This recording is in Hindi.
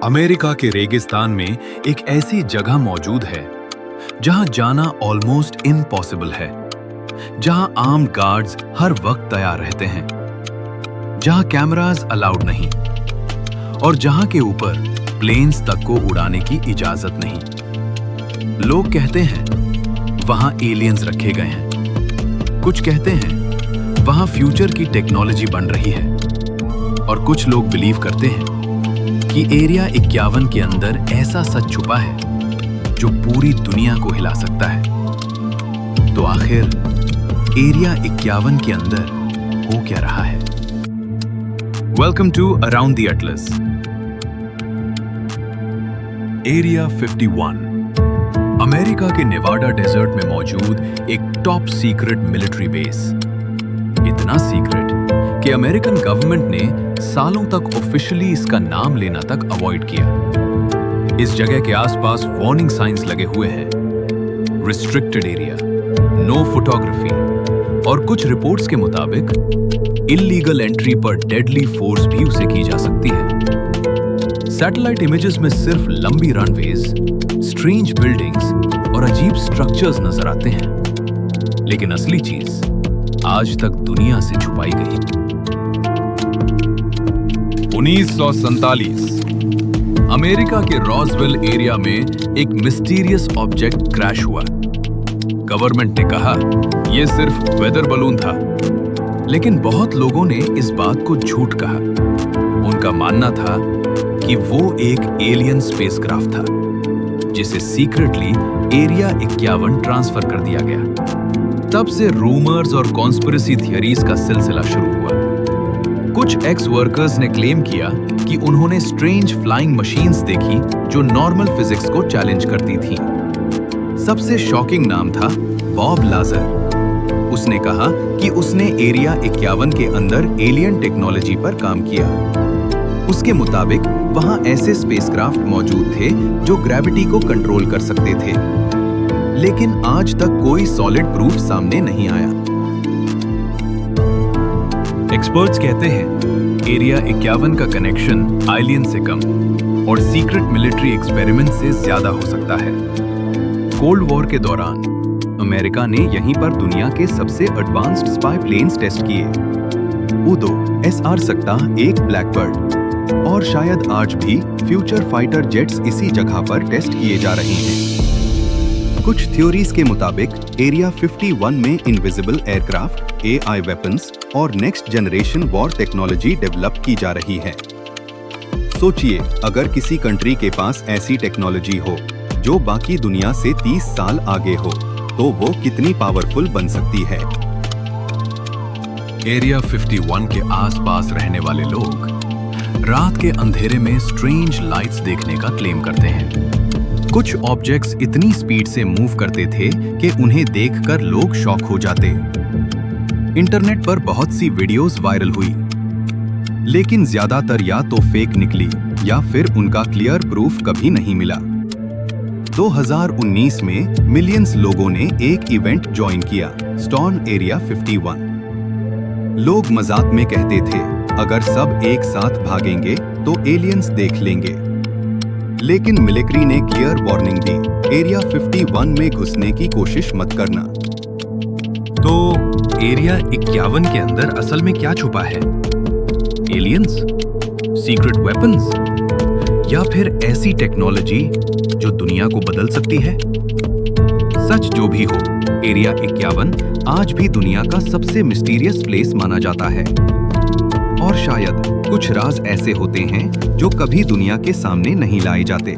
अमेरिका के रेगिस्तान में एक ऐसी जगह मौजूद है जहां जाना ऑलमोस्ट इम्पॉसिबल है, जहां आर्म्ड गार्ड्स हर वक्त तैयार रहते हैं, जहां कैमरास अलाउड नहीं और जहां के ऊपर प्लेन्स तक को उड़ाने की इजाजत नहीं। लोग कहते हैं वहां एलियंस रखे गए हैं, कुछ कहते हैं वहां फ्यूचर की टेक्नोलॉजी बन रही है और कुछ लोग बिलीव करते हैं कि एरिया 51 के अंदर ऐसा सच छुपा है जो पूरी दुनिया को हिला सकता है। तो आखिर एरिया 51 के अंदर हो क्या रहा है? Welcome to around the Atlas. Area 51 America के नेवाडा डेजर्ट में मौजूद एक टॉप सीक्रेट मिलिट्री बेस। इतना सीक्रेट कि अमेरिकन गवर्नमेंट ने सालों तक ऑफिशियली इसका नाम लेना तक अवॉइड किया। इस जगह के आसपास वार्निंग साइंस लगे हुए हैं, रिस्ट्रिक्टेड एरिया, नो फोटोग्राफी और कुछ रिपोर्ट्स के मुताबिक इल्लीगल एंट्री पर डेडली फोर्स भी उसे की जा सकती है। सैटेलाइट इमेजेस में सिर्फ लंबी रनवेज, स्ट्रेंज बिल्डिंग्स और अजीब स्ट्रक्चर्स नजर आते हैं, लेकिन असली चीज आज तक दुनिया से छुपाई गई। 1947 अमेरिका के रॉसवेल एरिया में एक मिस्टीरियस ऑब्जेक्ट क्रैश हुआ। गवर्नमेंट ने कहा यह सिर्फ वेदर बलून था, लेकिन बहुत लोगों ने इस बात को झूठ कहा। उनका मानना था कि वो एक एलियन स्पेसक्राफ्ट था जिसे सीक्रेटली एरिया 51 ट्रांसफर कर दिया गया। तब से रूमर्स और कॉन्स्पिरेसी थियरीज का सिलसिला शुरू हुआ। कुछ एक्स वर्कर्स ने क्लेम किया कि उन्होंने स्ट्रेंज फ्लाइंग मशीन्स देखी जो नॉर्मल फिजिक्स को चैलेंज करती थीं। सबसे शॉकिंग नाम था बॉब लाजर। उसने कहा कि उसने एरिया 51 के अंदर एलियन टेक्नोलॉजी पर काम किया। उसके मुताबिक वहां ऐसे स्पेसक्राफ्ट मौजूद थे जो ग्रेविटी को कंट्रोल कर सकते थे, लेकिन आज तक कोई सॉलिड प्रूफ सामने नहीं आया। एक्सपर्ट्स कहते हैं एरिया 51 का कनेक्शन एलियन से कम और सीक्रेट मिलिट्री एक्सपेरिमेंट से ज्यादा हो सकता है। कोल्ड वॉर के दौरान अमेरिका ने यहीं पर दुनिया के सबसे एडवांस्ड स्पाई प्लेन्स टेस्ट किए। उदो, SR सक्ता, एक ब्लैकबर्ड और शायद आज भी फ्यूचर फाइटर जेट्स इसी जगह पर टेस्ट किए जा रहे हैं। कुछ थ्योरीज के मुताबिक एरिया 51 में इनविजिबल एयरक्राफ्ट, AI वेपन्स और next generation war technology develop की जा रही है। सोचिए, अगर किसी कंट्री के पास ऐसी टेक्नोलॉजी हो जो बाकी दुनिया से 30 साल आगे हो, तो वो कितनी पावरफुल बन सकती है। एरिया 51 के आसपास रहने वाले लोग रात के अंधेरे में स्ट्रेंज लाइट्स देखने का क्लेम करते हैं। कुछ ऑब्जेक्ट्स इतनी स्पीड से मूव करते थे कि उन्हें देखकर लोग शॉक हो जाते। इंटरनेट पर बहुत सी वीडियोस वायरल हुई, लेकिन ज्यादातर या तो फेक निकली या फिर उनका क्लियर प्रूफ कभी नहीं मिला। 2019 में मिलियंस लोगों ने एक इवेंट ज्वाइन किया, स्टॉर्म एरिया 51। लोग मजाक में कहते थे अगर सब एक साथ भागेंगे तो एलियंस देख लेंगे, लेकिन मिलिट्री ने क्लियर वार्निंग दी, एरिया 51 में घुसने की कोशिश मत करना। तो एरिया 51 के अंदर असल में क्या छुपा है? एलियंस, सीक्रेट वेपन्स या फिर ऐसी टेक्नोलॉजी जो दुनिया को बदल सकती है? सच जो भी हो, एरिया 51 आज भी दुनिया का सबसे मिस्टीरियस प्लेस माना जाता है और शायद कुछ राज ऐसे होते हैं जो कभी दुनिया के सामने नहीं लाए जाते।